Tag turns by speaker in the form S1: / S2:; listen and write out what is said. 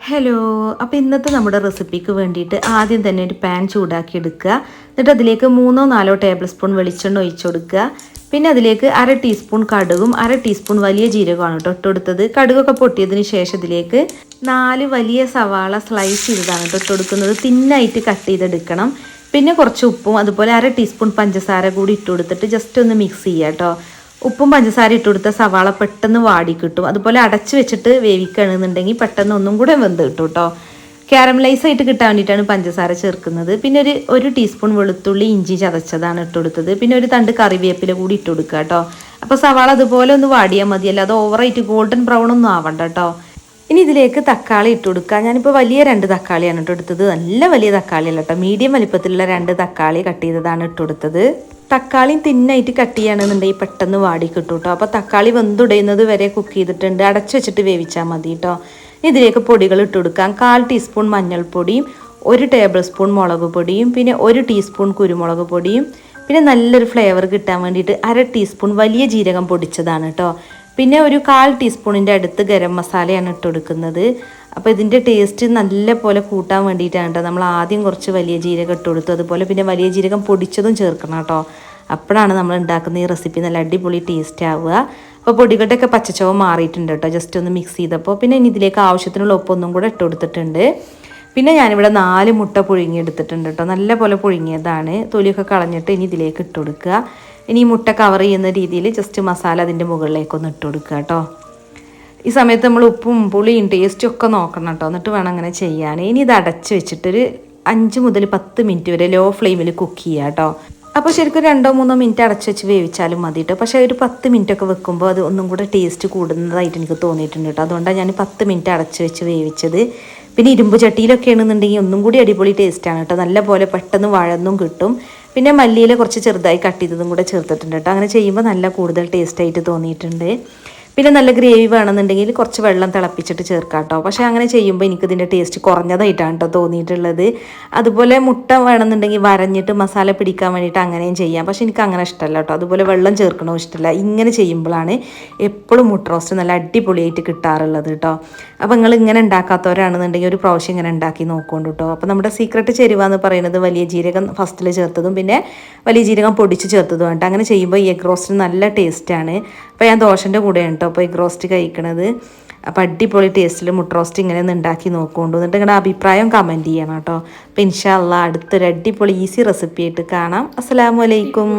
S1: Hello, അപ്പോൾ ഇന്നത്തെ നമ്മുടെ റെസിപ്പിക്ക് വേണ്ടിയിട്ട് ആദ്യം തന്നെ ഒരു പാൻ ചൂടാക്കി എടുക്കുക. എന്നിട്ട് അതിലേക്ക് 3-4 ടേബിൾ സ്പൂൺ വെളിച്ചെണ്ണ ഒഴിച്ചു കൊടുക്കുക. പിന്നെ അതിലേക്ക് 1/2 ടീസ്പൂൺ കടുകും 1/2 ടീസ്പൂൺ വലിയ ജീരകമാണ് കേട്ടോ ഇട്ടുകൊടുത്തത്. കടുകൊക്കെ പൊട്ടിയതിന് ശേഷം ഇതിലേക്ക് 4 വലിയ സവാള സ്ലൈസ് ചെയ്തതാണ് കേട്ടോ ഇട്ടുകൊടുക്കുന്നത്. തിന്നായിട്ട് കട്ട് ചെയ്തെടുക്കണം. പിന്നെ കുറച്ച് ഉപ്പും അതുപോലെ 1/2 ടീസ്പൂൺ പഞ്ചസാര കൂടി ഇട്ട് കൊടുത്തിട്ട് ജസ്റ്റ് ഒന്ന് മിക്സ് ചെയ്യുക കേട്ടോ. ഉപ്പും പഞ്ചസാര ഇട്ട് കൊടുത്ത സവാള പെട്ടെന്ന് വാടി കിട്ടും. അതുപോലെ അടച്ച് വെച്ചിട്ട് വേവിക്കുകയാണെന്നുണ്ടെങ്കിൽ പെട്ടെന്ന് ഒന്നും കൂടെ വെന്ത് കിട്ടും കേട്ടോ. കാരമലൈസ് ആയിട്ട് കിട്ടാൻ വേണ്ടിയിട്ടാണ് പഞ്ചസാര ചേർക്കുന്നത്. പിന്നെ ഒരു ടീസ്പൂൺ വെളുത്തുള്ളി ഇഞ്ചി ചതച്ചതാണ് ഇട്ട് കൊടുത്തത്. പിന്നെ ഒരു തണ്ട് കറിവേപ്പില കൂടി ഇട്ട് കൊടുക്കുക കേട്ടോ. അപ്പോൾ സവാള അതുപോലെ ഒന്ന് വാടിയാൽ മതി, അല്ലാതെ ഓവറായിട്ട് ഗോൾഡൻ ബ്രൗൺ ഒന്നും ആവണ്ട കേട്ടോ. ഇനി ഇതിലേക്ക് തക്കാളി ഇട്ട് കൊടുക്കുക. ഞാനിപ്പോൾ വലിയ 2 തക്കാളിയാണ് ഇട്ട് കൊടുത്തത്. നല്ല വലിയ തക്കാളി അല്ല കേട്ടോ, മീഡിയം വലിപ്പത്തിലുള്ള 2 തക്കാളി കട്ട് ചെയ്തതാണ് ഇട്ട് കൊടുത്തത്. തക്കാളിയും തിന്നായിട്ട് കട്ട് ചെയ്യുകയാണെന്നുണ്ടെങ്കിൽ പെട്ടെന്ന് വാടി കിട്ടും കേട്ടോ. അപ്പോൾ തക്കാളി വെന്തുടയുന്നത് വരെ കുക്ക് ചെയ്തിട്ടുണ്ട്. അടച്ചു വെച്ചിട്ട് വേവിച്ചാൽ മതി കേട്ടോ. ഇതിലേക്ക് പൊടികൾ ഇട്ട് കൊടുക്കാം. 1/4 ടീസ്പൂൺ മഞ്ഞൾപ്പൊടിയും 1 ടേബിൾ സ്പൂൺ മുളക് പൊടിയും പിന്നെ 1 ടീസ്പൂൺ കുരുമുളക് പൊടിയും പിന്നെ നല്ലൊരു ഫ്ലേവർ കിട്ടാൻ വേണ്ടിയിട്ട് 1/2 ടീസ്പൂൺ വലിയ ജീരകം പൊടിച്ചതാണ് കേട്ടോ. പിന്നെ ഒരു 1/4 ടീസ്പൂണിൻ്റെ അടുത്ത് ഗരം മസാലയാണ് ഇട്ട് കൊടുക്കുന്നത്. അപ്പോൾ ഇതിൻ്റെ ടേസ്റ്റ് നല്ല പോലെ കൂട്ടാൻ വേണ്ടിയിട്ടാണ് കേട്ടോ നമ്മൾ ആദ്യം കുറച്ച് വലിയ ജീരകം ഇട്ട് കൊടുത്തു. അതുപോലെ പിന്നെ വലിയ ജീരകം പൊടിച്ചതും ചേർക്കണം കേട്ടോ. അപ്പോഴാണ് നമ്മൾ ഉണ്ടാക്കുന്ന ഈ റെസിപ്പി നല്ല അടിപൊളി ടേസ്റ്റ് ആവുക. അപ്പോൾ പൊടികളുടെയൊക്കെ പച്ചച്ചവ മാറിയിട്ടുണ്ട് കേട്ടോ ജസ്റ്റ് ഒന്ന് മിക്സ് ചെയ്തപ്പോൾ. പിന്നെ ഇനി ഇതിലേക്ക് ആവശ്യത്തിനുള്ള ഉപ്പൊന്നും കൂടെ ഇട്ട് കൊടുത്തിട്ടുണ്ട്. പിന്നെ ഞാനിവിടെ 4 മുട്ട പുഴുങ്ങിയെടുത്തിട്ടുണ്ട് കേട്ടോ. നല്ല പോലെ പുഴുങ്ങിയതാണ്. തൊലിയൊക്കെ കളഞ്ഞിട്ട് ഇനി ഇതിലേക്ക് ഇട്ട് കൊടുക്കുക. ഇനി ഈ മുട്ട കവർ ചെയ്യുന്ന രീതിയിൽ ജസ്റ്റ് മസാല അതിൻ്റെ മുകളിലേക്കൊന്ന് ഇട്ട് കൊടുക്കുക കേട്ടോ. ഈ സമയത്ത് നമ്മൾ ഉപ്പും പുളിയും ടേസ്റ്റും ഒക്കെ നോക്കണം കേട്ടോ, എന്നിട്ട് വേണം അങ്ങനെ ചെയ്യാൻ. ഇനി ഇത് അടച്ച് വെച്ചിട്ടൊരു 5 മുതൽ 10 മിനിറ്റ് വരെ ലോ ഫ്ലെയിമിൽ കുക്ക് ചെയ്യുക കേട്ടോ. അപ്പോൾ ശരിക്കും 2-3 മിനിറ്റ് അടച്ച് വെച്ച് വേവിച്ചാലും മതി കേട്ടോ. പക്ഷേ ഒരു 10 മിനിറ്റൊക്കെ വെക്കുമ്പോൾ അത് ഒന്നും കൂടെ ടേസ്റ്റ് കൂടുന്നതായിട്ട് എനിക്ക് തോന്നിയിട്ടുണ്ട് കേട്ടോ. അതുകൊണ്ടാണ് ഞാൻ 10 മിനിറ്റ് അടച്ച് വെച്ച് വേവിച്ചത്. പിന്നെ ഇരുമ്പ് ചട്ടിയിലൊക്കെ ആണെന്നുണ്ടെങ്കിൽ ഒന്നും കൂടി അടിപൊളി ടേസ്റ്റാണ് കേട്ടോ. നല്ല പോലെ പെട്ടെന്ന് വഴന്നും കിട്ടും. പിന്നെ മല്ലിയില കുറച്ച് ചെറുതായി കട്ട് ചെയ്തതും കൂടെ ചേർത്തിട്ടുണ്ട് കേട്ടോ. അങ്ങനെ ചെയ്യുമ്പോൾ നല്ല കൂടുതൽ ടേസ്റ്റായിട്ട് തോന്നിയിട്ടുണ്ട്. പിന്നെ നല്ല ഗ്രേവി വേണമെന്നുണ്ടെങ്കിൽ കുറച്ച് വെള്ളം തിളപ്പിച്ചിട്ട് ചേർക്കാം കേട്ടോ. പക്ഷേ അങ്ങനെ ചെയ്യുമ്പോൾ എനിക്കിതിൻ്റെ ടേസ്റ്റ് കുറഞ്ഞതായിട്ടാണ് കേട്ടോ തോന്നിയിട്ടുള്ളത്. അതുപോലെ മുട്ട വേണമെന്നുണ്ടെങ്കിൽ വരഞ്ഞിട്ട് മസാല പിടിക്കാൻ വേണ്ടിയിട്ട് അങ്ങനെയും ചെയ്യാം. പക്ഷേ എനിക്ക് അങ്ങനെ ഇഷ്ടമല്ല കേട്ടോ. അതുപോലെ വെള്ളം ചേർക്കണോ ഇഷ്ടമല്ല. ഇങ്ങനെ ചെയ്യുമ്പോഴാണ് എപ്പോഴും മുട്ട റോസ്റ്റ് നല്ല അടിപൊളിയായിട്ട് കിട്ടാറുള്ളത് കേട്ടോ. അപ്പോൾ നിങ്ങൾ ഇങ്ങനെ ഉണ്ടാക്കാത്തവരാണെന്നുണ്ടെങ്കിൽ ഒരു പ്രാവശ്യം ഇങ്ങനെ ഉണ്ടാക്കി നോക്കുകൊണ്ട് കേട്ടോ. അപ്പോൾ നമ്മുടെ സീക്രട്ട് ചേരുവ എന്ന് പറയുന്നത് വലിയ ജീരകം ഫസ്റ്റിൽ ചേർത്തതും പിന്നെ വലിയ ജീരകം പൊടിച്ച് ചേർത്തതും കേട്ടോ. അങ്ങനെ ചെയ്യുമ്പോൾ ഈ എഗ് റോസ്റ്റിന് നല്ല ടേസ്റ്റാണ്. അപ്പോൾ ഞാൻ ദോശൻ്റെ കൂടെയാണ് കേട്ടോ അപ്പോൾ എഗ് റോസ്റ്റ് കഴിക്കണത്. അപ്പോൾ അടിപൊളി ടേസ്റ്റിൽ മുട്ട റോസ്റ്റ് ഇങ്ങനെ ഒന്ന് ഉണ്ടാക്കി നോക്കുകൊണ്ട് എന്നിട്ട് നിങ്ങളുടെ അഭിപ്രായം കമൻറ്റ് ചെയ്യണം കേട്ടോ. അപ്പോൾ ഇൻഷാ അല്ലാഹ് അടുത്തൊരു അടിപൊളി ഈസി റെസിപ്പി ആയിട്ട് കാണാം. അസ്സലാമു അലൈക്കും.